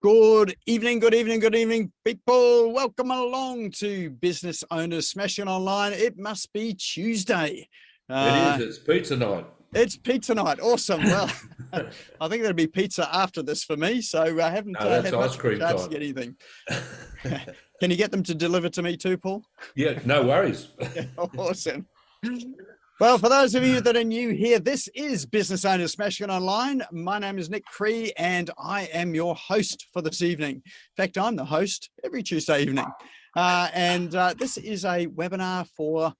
Good evening, people. Welcome along to Business Owners Smashing Online. It must be Tuesday. It is. It's pizza night. It's pizza night. Awesome. Well, I think there'll be pizza after this for me, so I haven't that's had ice cream chance time. to get anything. Can you get them to deliver to me too, Paul? Yeah, no worries. Yeah, awesome. Well, for those of you that are new here, this is Business Owners Smashing Online. My name is Nick Cree, and I am your host for this evening. In fact, I'm the host every Tuesday evening. This is a webinar for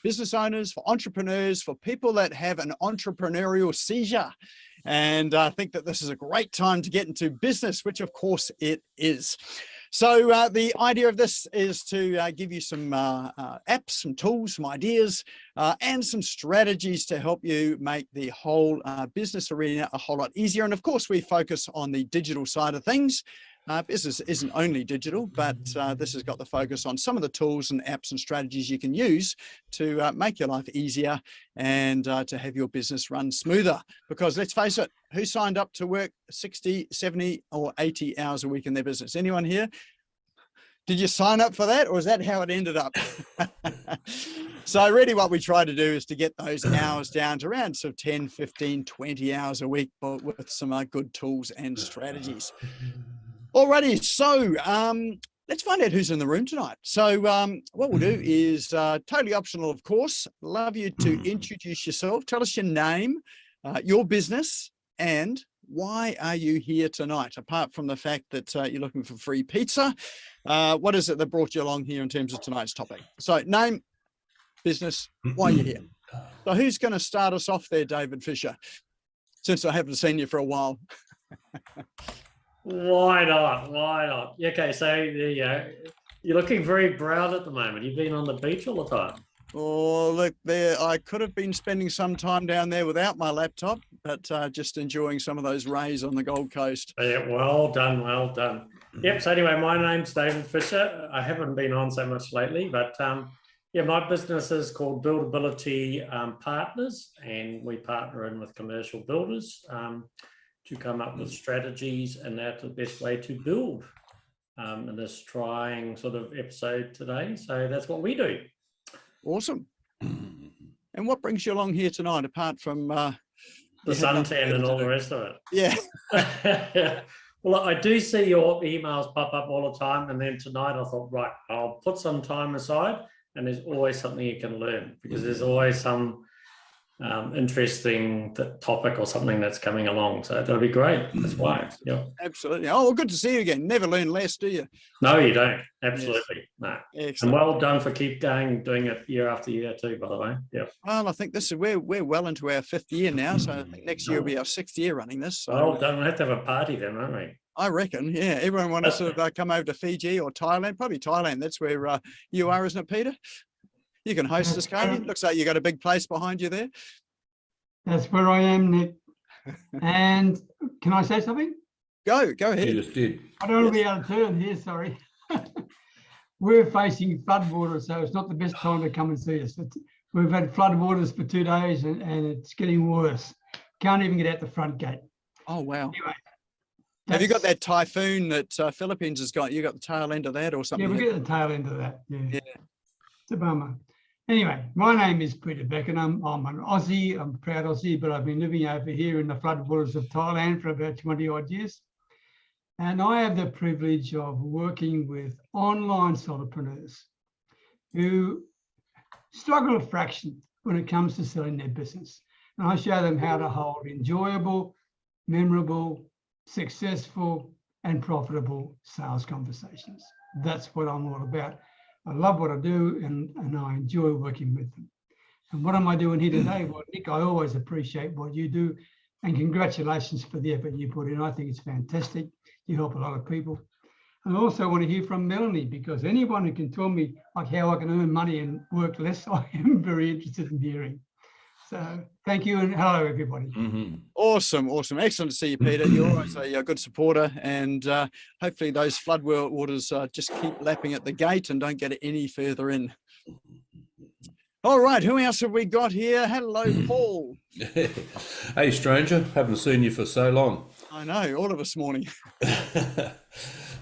business owners, for entrepreneurs, for people that have an entrepreneurial seizure. And I think that this is a great time to get into business, which of course it is. So the idea of this is to give you some apps, some tools, some ideas, and some strategies to help you make the whole business arena a whole lot easier. And of course, we focus on the digital side of things. Business isn't only digital, but this has got the focus on some of the tools and apps and strategies you can use to make your life easier and to have your business run smoother. Because let's face it, who signed up to work 60, 70 or 80 hours a week in their business? Anyone here? Did you sign up for that, or is that how it ended up? So really what we try to do is to get those hours down to around sort of 10, 15, 20 hours a week, but with some good tools and strategies. Alrighty, so let's find out who's in the room tonight. So what we'll do is totally optional, of course. Love you to introduce yourself. Tell us your name, your business, and why are you here tonight? Apart from the fact that you're looking for free pizza, what is it that brought you along here in terms of tonight's topic? So name, business, why you're here. So who's going to start us off there, David Fisher, since I haven't seen you for a while? Why not? Why not? Okay, so there you go. You're looking very brown at the moment. You've been on the beach all the time. Oh, look there. I could have been spending some time down there without my laptop, but just enjoying some of those rays on the Gold Coast. Yeah, well done, well done. Yep, so anyway, my name's David Fisher. I haven't been on so much lately, but yeah, my business is called Buildability Partners, and we partner in with commercial builders to come up with strategies and that's the best way to build in this trying sort of episode today. So that's what we do. Awesome. And what brings you along here tonight, apart from the suntan and all the rest of it? Yeah. Well, I do see your emails pop up all the time, and then tonight I thought, right, I'll put some time aside, and there's always something you can learn because there's always some interesting topic or something that's coming along, so that'll be great. That's why. Yeah, absolutely. Oh, well, good to see you again. Never learn less, do you? No, you don't. Absolutely. Yes. No. Excellent. And well done for keep going, doing it year after year too, by the way. Yeah. Well, I think this is we're well into our 5th year now, so I think next year will be our 6th year running this. So well done. We'll have to have a party then, won't we? I reckon. Yeah, everyone want to sort of come over to Fiji or Thailand. Probably Thailand. That's where you are, isn't it, Peter? You can host this, can't you? Looks like you got a big place behind you there. That's where I am, Nick. And can I say something? Go ahead. You just did. I don't want to be out of turn here, sorry. We're facing floodwaters, so it's not the best time to come and see us. We've had floodwaters for 2 days and it's getting worse. Can't even get out the front gate. Oh, wow. Anyway, have you got that typhoon that Philippines has got? You got the tail end of that or something? Yeah, we get the tail end of that. Yeah. It's a bummer. Anyway, my name is Peter Beck and I'm an Aussie. I'm a proud Aussie, but I've been living over here in the floodwaters of Thailand for about 20 odd years. And I have the privilege of working with online solopreneurs who struggle a fraction when it comes to selling their business. And I show them how to hold enjoyable, memorable, successful, and profitable sales conversations. That's what I'm all about. I love what I do and I enjoy working with them. And what am I doing here today? Well, Nick, I always appreciate what you do and congratulations for the effort you put in. I think it's fantastic. You help a lot of people. And I also want to hear from Melanie because anyone who can tell me like how I can earn money and work less, I am very interested in hearing. So thank you and hello, everybody. Awesome. Excellent to see you, Peter. You're always a good supporter and hopefully those flood waters just keep lapping at the gate and don't get any further in. All right, who else have we got here? Hello, Paul. Hey, stranger. Haven't seen you for so long. I know, all of us morning.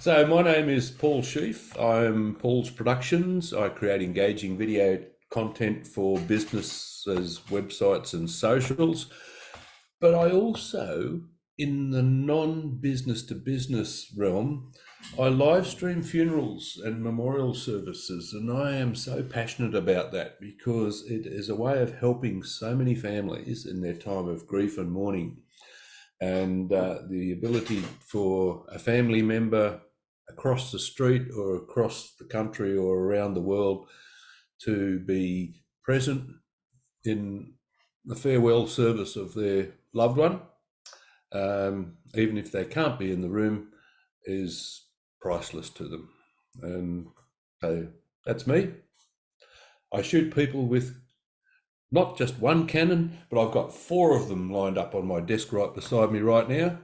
So my name is Paul Sheaf. I'm Paul's Productions. I create engaging video content for businesses, websites and socials. But I also, in the non-business to business realm, I live stream funerals and memorial services. And I am so passionate about that because it is a way of helping so many families in their time of grief and mourning. And the ability for a family member across the street or across the country or around the world to be present in the farewell service of their loved one, even if they can't be in the room, is priceless to them. And so that's me. I shoot people with not just one cannon, but I've got 4 of them lined up on my desk right beside me right now.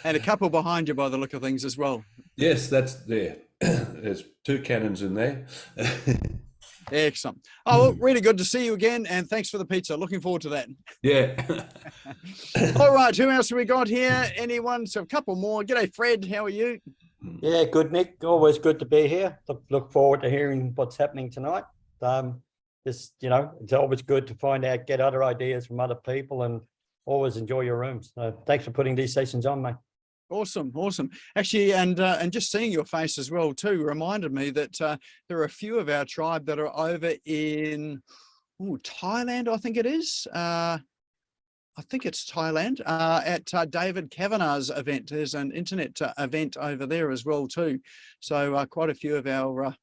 And a couple behind you by the look of things as well. Yes, that's there. There's 2 cannons in there. Excellent. Oh, well, really good to see you again. And thanks for the pizza. Looking forward to that. Yeah. All right. Who else have we got here? Anyone? So a couple more. G'day, Fred. How are you? Yeah, good, Nick. Always good to be here. Look forward to hearing what's happening tonight. It's always good to find out, get other ideas from other people, and always enjoy your rooms. So thanks for putting these sessions on, mate. Awesome. Actually, and just seeing your face as well too reminded me that there are a few of our tribe that are over in Thailand. I think it is. I think it's Thailand at David Kavanagh's event. There's an internet event over there as well too. So quite a few of our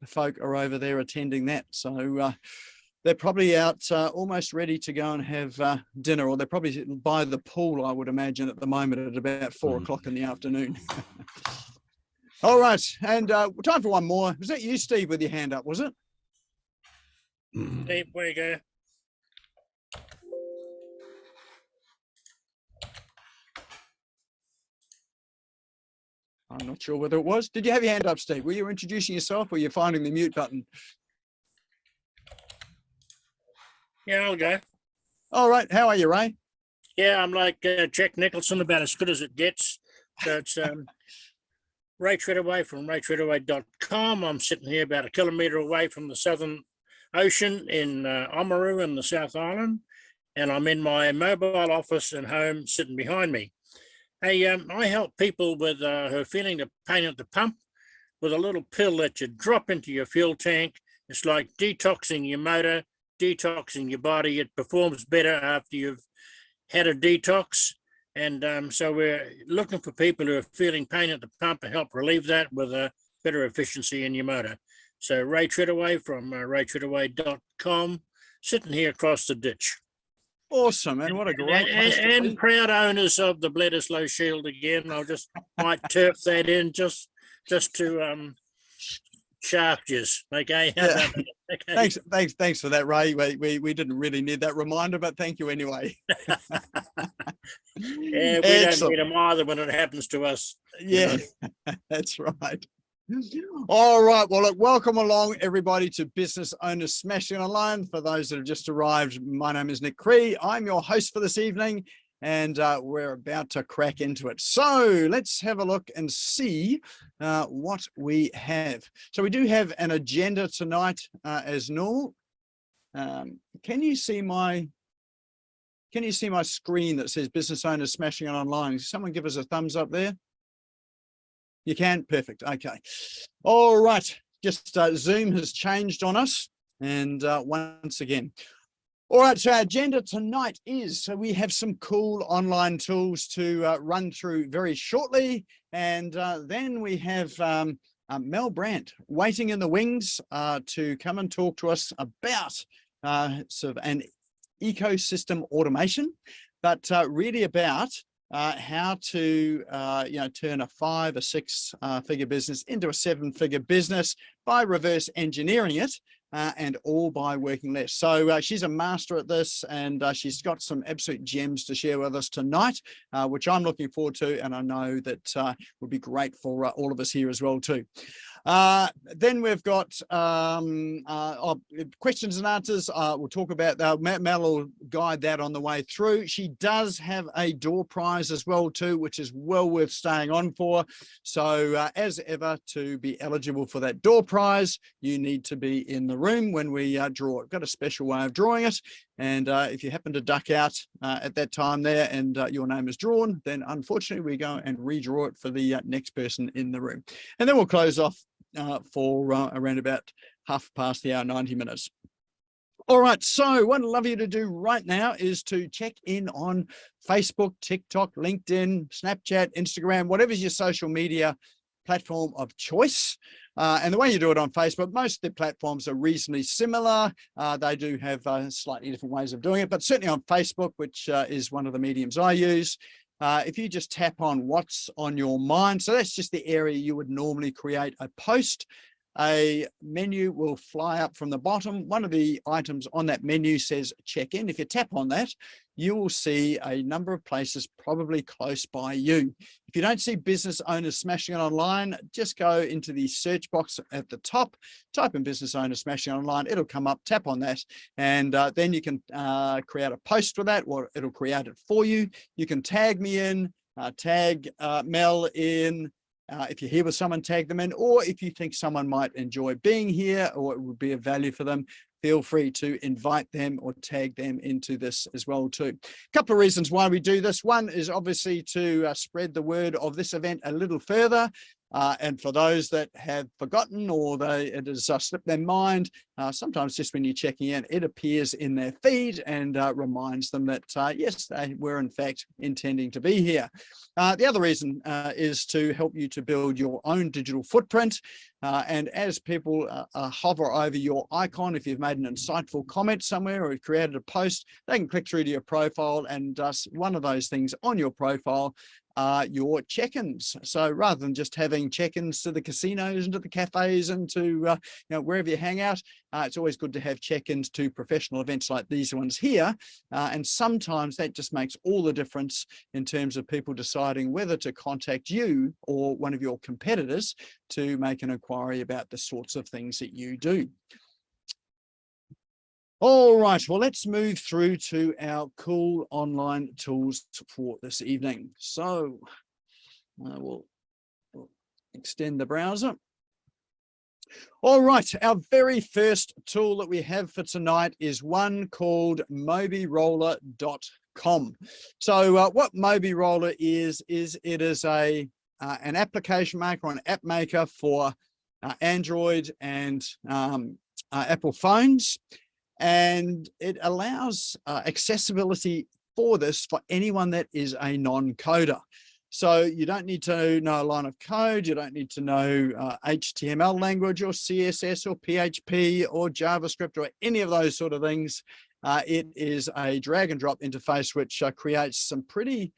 folk are over there attending that. So they're probably out almost ready to go and have dinner, or they're probably by the pool, I would imagine, at the moment at about 4 o'clock in the afternoon. All right. And time for one more. Was that you, Steve, with your hand up, was it? Steve, where you go? I'm not sure whether it was. Did you have your hand up, Steve? Were you introducing yourself or were you finding the mute button? Yeah, I'll go. All right. How are you, Ray? Yeah, I'm like Jack Nicholson, about as good as it gets. So it's Ray Treadaway from raytreadaway.com. I'm sitting here about a kilometre away from the Southern Ocean in Oamaru in the South Island. And I'm in my mobile office and home sitting behind me. Hey, I help people with who are feeling the pain at the pump with a little pill that you drop into your fuel tank. It's like detoxing your motor, detoxing your body. It performs better after you've had a detox. And so we're looking for people who are feeling pain at the pump to help relieve that with a better efficiency in your motor. So Ray Treadaway from raytreadaway.com, sitting here across the ditch. Awesome. And what a great place to and be. proud owners of the Bledisloe Shield again. I'll just might turf that in just to shaft you. Okay. Yeah. Okay. Thanks for that, Ray. We didn't really need that reminder, but thank you anyway. Yeah, we don't need them either when it happens to us. Yeah, that's right. All right. Well, look, welcome along, everybody, to Business Owners Smashing Online. For those that have just arrived, my name is Nick Cree. I'm your host for this evening, and we're about to crack into it. So let's have a look and see what we have. So we do have an agenda tonight, as normal. Can you see my screen that says Business Owners Smashing It Online? Someone give us a thumbs up there. You can? Perfect. Okay. All right. Just Zoom has changed on us. And once again. All right. So our agenda tonight is, so we have some cool online tools to run through very shortly. And then we have Mel Brandt waiting in the wings to come and talk to us about sort of an ecosystem automation, but really about how to turn a 5 or 6 figure business into a 7-figure business by reverse engineering it, and all by working less. So she's a master at this, and she's got some absolute gems to share with us tonight, which I'm looking forward to, and I know that would be great for all of us here as well too. Then we've got questions and answers. We'll talk about that. Mel will guide that on the way through. She does have a door prize as well too, which is well worth staying on for. So as ever, to be eligible for that door prize, you need to be in the room when we draw it. We've got a special way of drawing it. And if you happen to duck out at that time there and your name is drawn, then unfortunately we go and redraw it for the next person in the room. And then we'll close off for around about 90 minutes. All right, so what I'd love you to do right now is to check in on Facebook, TikTok, LinkedIn, Snapchat, Instagram, whatever's your social media platform of choice. And the way you do it on Facebook, most of the platforms are reasonably similar. They do have slightly different ways of doing it, but certainly on Facebook, which is one of the mediums I use, if you just tap on what's on your mind, so that's just the area you would normally create a post, a menu will fly up from the bottom. One of the items on that menu says check in. If you tap on that, you will see a number of places probably close by you. If you don't see business owners smashing it online, just go into the search box at the top, type in business owners smashing it online. It'll come up, tap on that, and then you can create a post for that, or it'll create it for you. You can tag me in, tag Mel in. If you're here with someone, tag them in, or if you think someone might enjoy being here or it would be of value for them, feel free to invite them or tag them into this as well too. A couple of reasons why we do this. One is obviously to spread the word of this event a little further. And for those that have forgotten or it has slipped their mind, sometimes just when you're checking in, it appears in their feed and reminds them that, yes, they were in fact intending to be here. The other reason is to help you to build your own digital footprint. And as people hover over your icon, if you've made an insightful comment somewhere or created a post, they can click through to your profile, and one of those things on your profile are your check-ins. So rather than just having check-ins to the casinos and to the cafes and to wherever you hang out, it's always good to have check-ins to professional events like these ones here. And sometimes that just makes all the difference in terms of people deciding whether to contact you or one of your competitors to make an inquiry about the sorts of things that you do. All right, well, let's move through to our cool online tools for this evening. So we'll extend the browser. All right, our very first tool that we have for tonight is one called MobyRoller.com. So what Moby Roller is it is an application maker or an app maker for Android and Apple phones. And it allows accessibility for this for anyone that is a non-coder. So you don't need to know a line of code. You don't need to know HTML language or CSS or PHP or JavaScript or any of those sort of things. It is a drag and drop interface which creates some pretty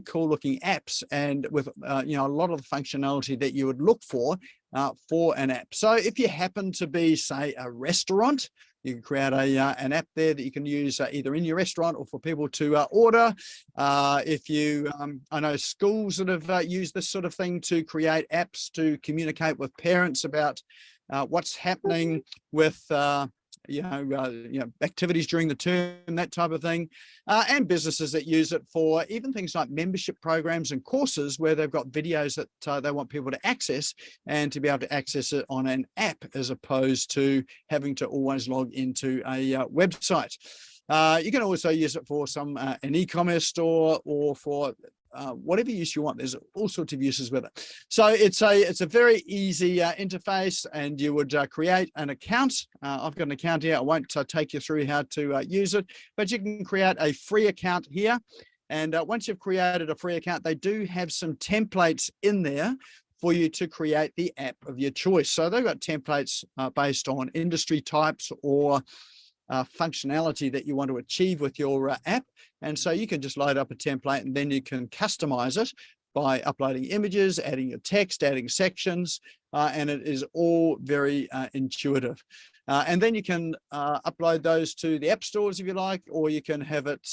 cool looking apps, and with a lot of the functionality that you would look for an app. So if you happen to be, say, a restaurant, you can create an app there that you can use either in your restaurant or for people to order. If you, I know schools that have used this sort of thing to create apps to communicate with parents about what's happening with activities during the term, that type of thing, and businesses that use it for even things like membership programs and courses where they've got videos that they want people to access, and to be able to access it on an app as opposed to having to always log into a website. You can also use it for an e-commerce store or for whatever use you want. There's all sorts of uses with it. So it's a very easy interface, and you would create an account. I've got an account here. I won't take you through how to use it, but you can create a free account here. And once you've created a free account, they do have some templates in there for you to create the app of your choice. So they've got templates based on industry types or functionality that you want to achieve with your app. And so you can just load up a template, and then you can customize it by uploading images, adding your text, adding sections, and it is all very intuitive. And then you can upload those to the app stores if you like, or you can have it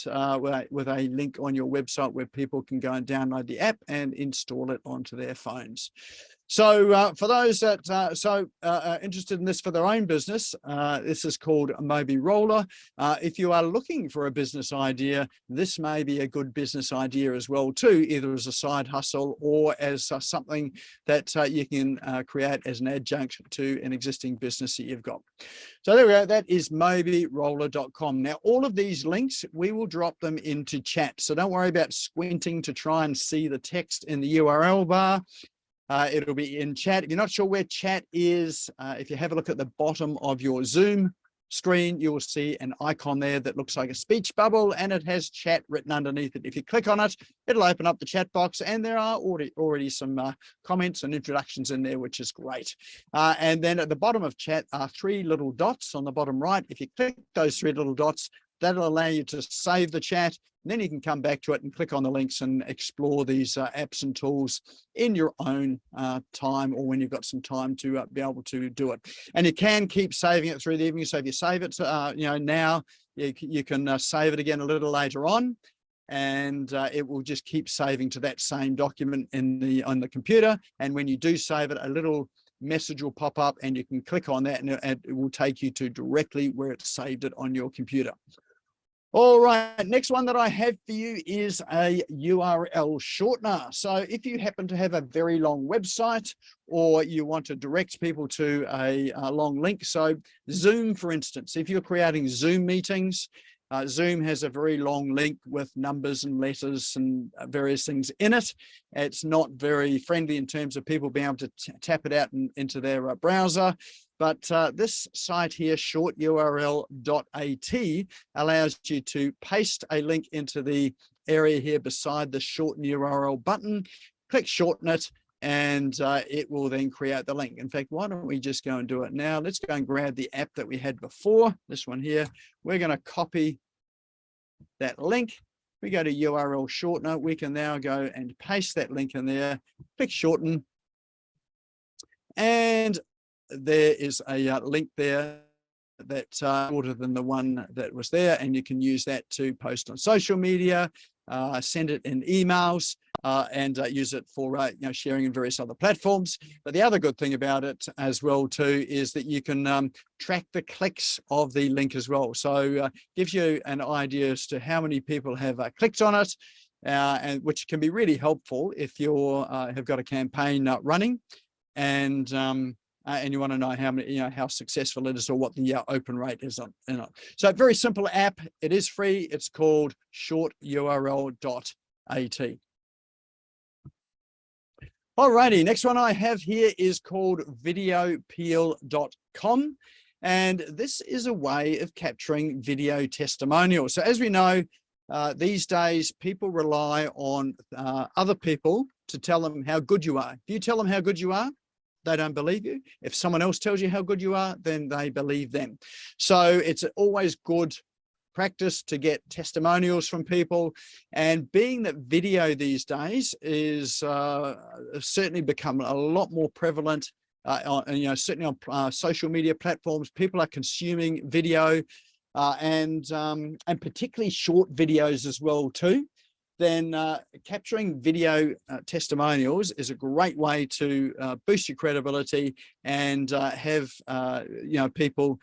with a link on your website where people can go and download the app and install it onto their phones. So for those that interested in this for their own business, this is called Moby Roller. If you are looking for a business idea, this may be a good business idea as well too, either as a side hustle or as something that you can create as an adjunct to an existing business that you've got. So there we go. That is mobyroller.com. Now, all of these links, we will drop them into chat. So don't worry about squinting to try and see the text in the URL bar. It'll be in chat. If you're not sure where chat is, if you have a look at the bottom of your Zoom screen, you will see an icon there that looks like a speech bubble, and it has chat written underneath it. If you click on it, it'll open up the chat box, and there are already some comments and introductions in there, which is great. And then at the bottom of chat are 3 little dots on the bottom right. If you click those 3 little dots, that'll allow you to save the chat. And then you can come back to it and click on the links and explore these apps and tools in your own time, or when you've got some time to be able to do it. And you can keep saving it through the evening. So if you save it, now you can save it again a little later on, and it will just keep saving to that same document on the computer. And when you do save it, a little message will pop up, and you can click on that, and it will take you to directly where it saved it on your computer. All right, next one that I have for you is a URL shortener. So if you happen to have a very long website, or you want to direct people to a long link, so Zoom, for instance, if you're creating Zoom meetings, Zoom has a very long link with numbers and letters and various things in it. It's not very friendly in terms of people being able to tap it out into their browser. But this site here, shorturl.at, allows you to paste a link into the area here beside the shorten URL button, click shorten it, and it will then create the link. In fact, why don't we just go and do it now? Let's go and grab the app that we had before, this one here. We're going to copy that link. We go to URL shortener. We can now go and paste that link in there, click shorten, and there is a link there that's shorter than the one that was there, and you can use that to post on social media, send it in emails, and use it for sharing in various other platforms. But the other good thing about it as well too is that you can track the clicks of the link as well. So gives you an idea as to how many people have clicked on it, and which can be really helpful if you have got a campaign running, and you want to know how many, how successful it is, or what the open rate is on. So very simple app. It is free. It's called shorturl.at. Alrighty, next one I have here is called VideoPeel.com, and this is a way of capturing video testimonials. So as we know, these days people rely on other people to tell them how good you are. If you tell them how good you are, they don't believe you. If someone else tells you how good you are, then they believe them. So it's always good practice to get testimonials from people. And being that video these days is certainly become a lot more prevalent, certainly on social media platforms, people are consuming video, and particularly short videos as well too. Then capturing video testimonials is a great way to boost your credibility and have people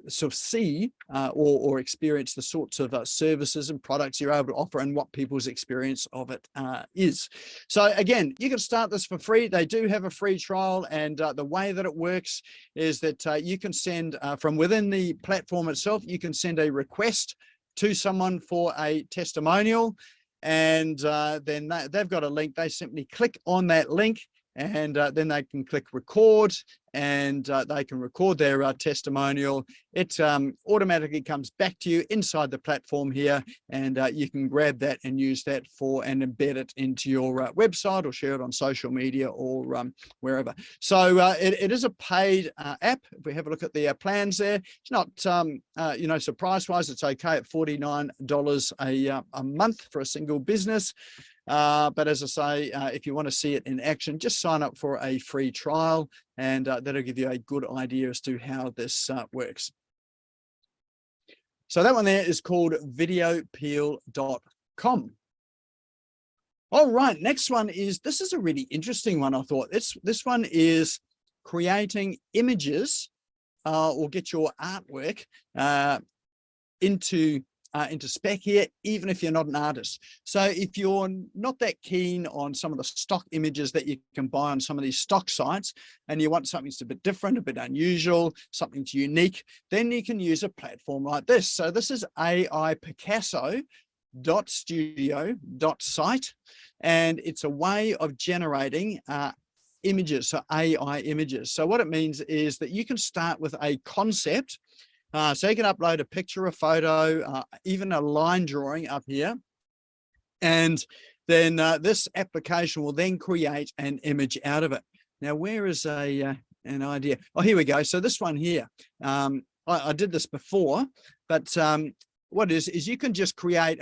sort of see or experience the sorts of services and products you're able to offer, and what people's experience of it is. So again, you can start this for free. They do have a free trial, and the way that it works is that you can send from within the platform itself, you can send a request to someone for a testimonial. And then they've got a link. They simply click on that link, and then they can click record, and they can record their testimonial. It automatically comes back to you inside the platform here, and you can grab that and use that and embed it into your website, or share it on social media, or wherever. So it is a paid app. If we have a look at the plans there, it's not, so price-wise, it's okay at $49 a month for a single business. But as I say, if you want to see it in action, just sign up for a free trial, and that'll give you a good idea as to how this works. So that one there is called VideoPeel.com. All right, next one is, this is a really interesting one, I thought. This one is creating images or get your artwork into spec here, even if you're not an artist. So if you're not that keen on some of the stock images that you can buy on some of these stock sites, and you want something that's a bit different, a bit unusual, something unique, then you can use a platform like this. So this is AI Picasso .studio.site, and it's a way of generating images, so AI images. So what it means is that you can start with a concept. So you can upload a picture, a photo, even a line drawing up here, and then this application will then create an image out of it. Now, where is an idea? Oh, here we go. So this one here, I did this before, but what it is you can just create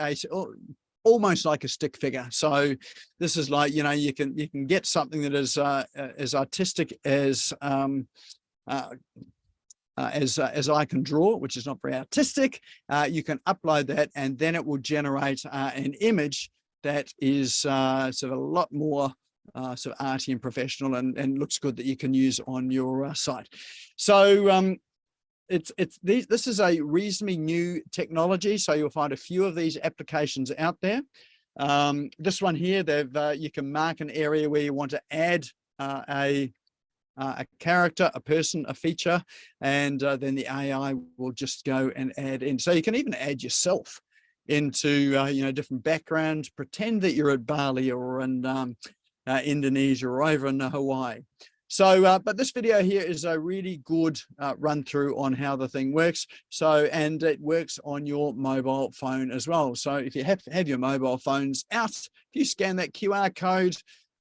almost like a stick figure. So this is like, you know, you can get something that is as artistic as I can draw, which is not very artistic. You can upload that, and then it will generate an image that is sort of a lot more sort of arty and professional, and looks good, that you can use on your site. So this is a reasonably new technology, so you'll find a few of these applications out there. This one here, you can mark an area where you want to add a character, a person, a feature, and then the AI will just go and add in. So you can even add yourself into you know, different backgrounds, pretend that you're at Bali or in Indonesia or over in Hawaii. So, but this video here is a really good run through on how the thing works. So, and it works on your mobile phone as well. So if you have your mobile phones out, if you scan that QR code,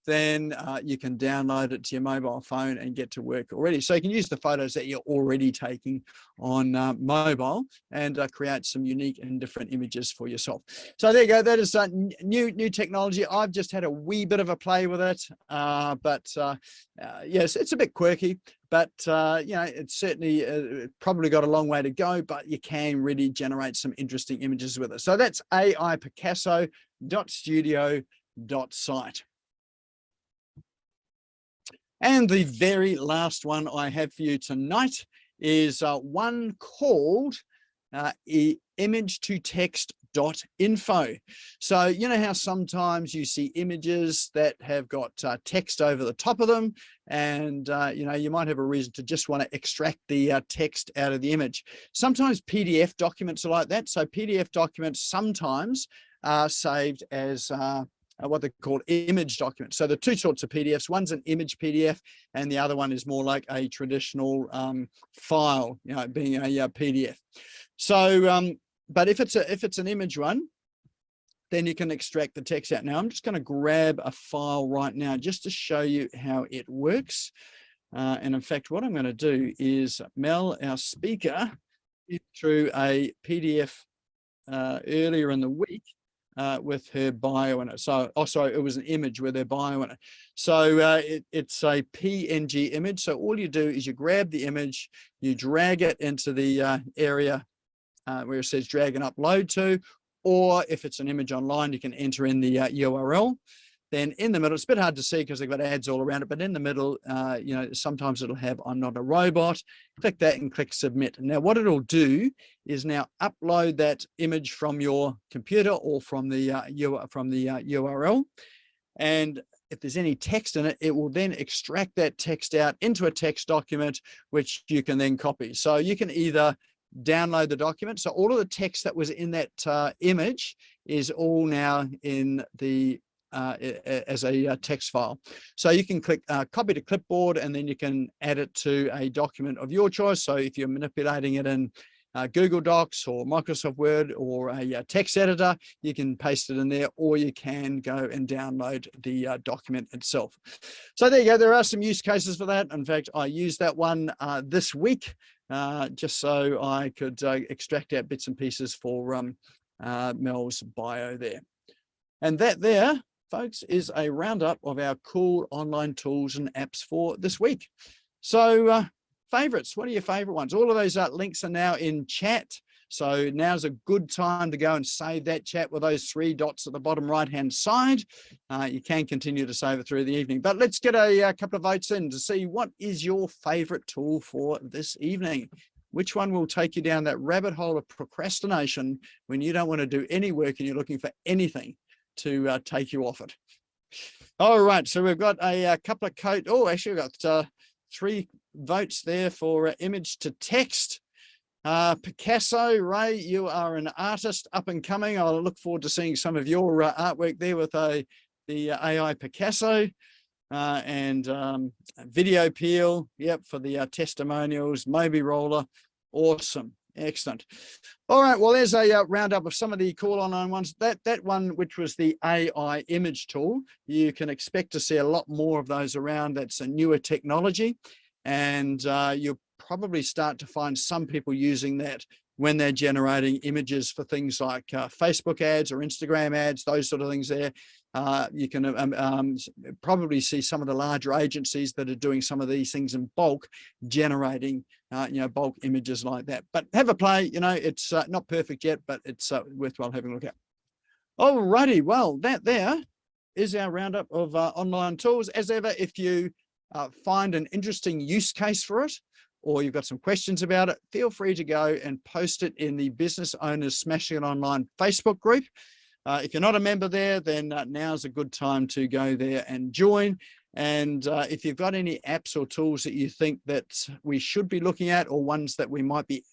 then you can download it to your mobile phone and get to work already. So you can use the photos that you're already taking on mobile and create some unique and different images for yourself. So there you go. That is new technology. I've just had a wee bit of a play with it, but yes, it's a bit quirky, but you know, it's certainly probably got a long way to go, but you can really generate some interesting images with it. So that's AI Picasso.studio.site. And the very last one I have for you tonight is one called image-to-text.info. So you know how sometimes you see images that have got text over the top of them, and you know, you might have a reason to just want to extract the text out of the image. Sometimes PDF documents are like that. So PDF documents sometimes are saved as what they call image documents. So the two sorts of PDFs, one's an image PDF and the other one is more like a traditional file, you know, being a PDF. So, but if it's an image one, then you can extract the text out. Now I'm just going to grab a file right now just to show you how it works. And in fact, what I'm going to do is Mel, our speaker, through a PDF earlier in the week. With her bio in it. So, oh, sorry, it was an image with her bio in it. So it's a PNG image. So all you do is you grab the image, you drag it into the area where it says drag and upload to, or if it's an image online, you can enter in the URL. Then in the middle, it's a bit hard to see because they've got ads all around it, but in the middle, you know, sometimes it'll have I'm not a robot. Click that and click submit. Now what it'll do is now upload that image from your computer or from the URL. And if there's any text in it, it will then extract that text out into a text document, which you can then copy. So you can either download the document. So all of the text that was in that image is all now in the as a text file. So you can click copy to clipboard, and then you can add it to a document of your choice. So if you're manipulating it in Google Docs or Microsoft Word or a text editor, you can paste it in there, or you can go and download the document itself. So there you go. There are some use cases for that. In fact, I used that one this week just so I could extract out bits and pieces for Mel's bio there. And that there, folks, is a roundup of our cool online tools and apps for this week. So favorites, what are your favorite ones? All of those links are now in chat. So now's a good time to go and save that chat with those 3 dots at the bottom right-hand side. You can continue to save it through the evening, but let's get a couple of votes in to see what is your favorite tool for this evening. Which one will take you down that rabbit hole of procrastination when you don't want to do any work and you're looking for anything to take you off it? All right, so we've got a couple of actually we've got 3 votes there for image to text. Picasso, Ray, you are an artist up and coming. I'll look forward to seeing some of your artwork there with the AI Picasso. And VideoPeel, yep, for the testimonials. Moby Roller, awesome, excellent. All right, well, there's a roundup of some of the cool online ones. That one, which was the AI image tool, you can expect to see a lot more of those around. That's a newer technology, and you'll probably start to find some people using that when they're generating images for things like Facebook ads or Instagram ads, those sort of things there. You can probably see some of the larger agencies that are doing some of these things in bulk, generating bulk images like that. But have a play. It's not perfect yet, but it's worthwhile having a look at. All righty, well, that there is our roundup of online tools. As ever, if you find an interesting use case for it, or you've got some questions about it, feel free to go and post it in the Business Owners Smashing It Online Facebook group. If you're not a member there, then now's a good time to go there and join. And if you've got any apps or tools that you think that we should be looking at, or ones that we might be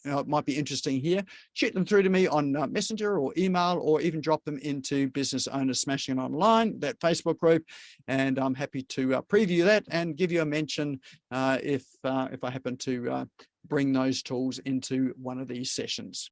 interesting here, shoot them through to me on Messenger or email, or even drop them into Business Owners Smashing It Online, that Facebook group, and I'm happy to preview that and give you a mention if I happen to bring those tools into one of these sessions.